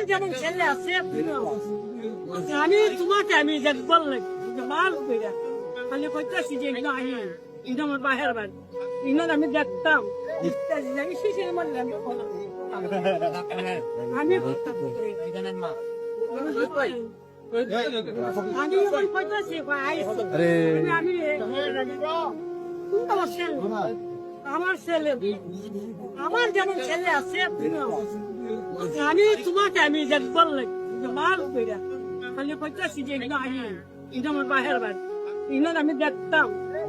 আমার যেমন ছেলে আছে আমি তোমাকে আমি যে বললাম মাল করে খালি কইতাছি যে এগুলো আনি এটা আমার বাহের বাড়ি এগুলো আমি দেখতাম আমি শিশির মারলে আমি আমি এখন কইতাছি আমি আমার ছেলে আমার যেমন ছেলে আছে আমি তোমাকে আমি যে বললাম মাল করে খালি কইতাছি যে এগুলো আনি এটা আমার বাহের বাড়ি এগুলো আমি দেখতাম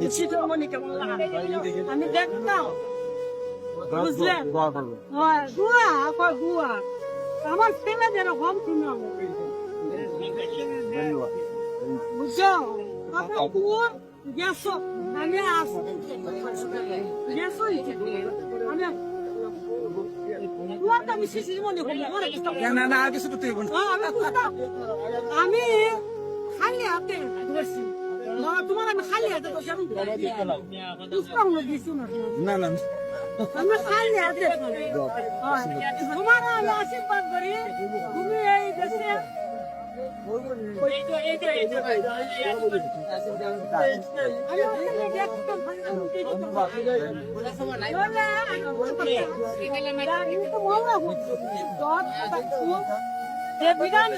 শীতল মনি কেমন লাগে আমি দেখতাম বুঝলেন গুয়া আমার ছেলে যেরকম তুমি বুঝছো গেছো আমি গেছো আমি শিশির মনে করি আমি খালি হাতে ধরছি তোমার আমি খালি হাতে না না আমি খালি হাতে তোমার আমি আশীর্বাদ করি তুমি এই দেশে বিধান